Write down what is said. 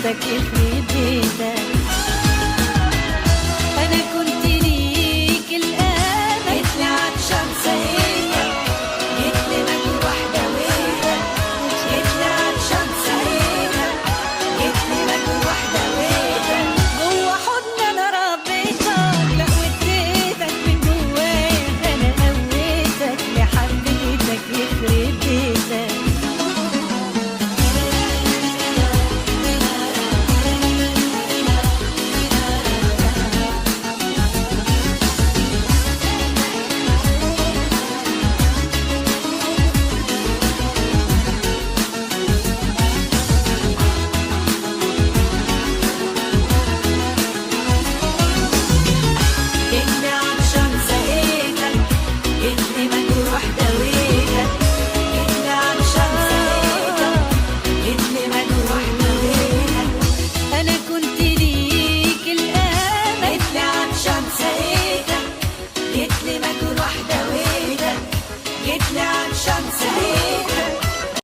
بيتك يخرب بيتك. أنا كنت ليك الأمل، جيتلي عطشان سقيتك، جيتلي مجروح دويتك، جيتلي عطشان سقيتك، جيتلي مجروح دويتك. جوا حضن أنا ربيتك، لا وديتك من جوايا، أنا قويتك لحبيتك يخرب بيتك. جيتلي عطشان سقيتك، جيتلي مجروح دويتك، جيتلي عطشان سقيتك، جيتلي مجروح دويتك. أنا كنت ليك الأمل، جيتلي عطشان سقيتك، جيتلي مجروح دويتك، جيتلي عطشان سقيتك.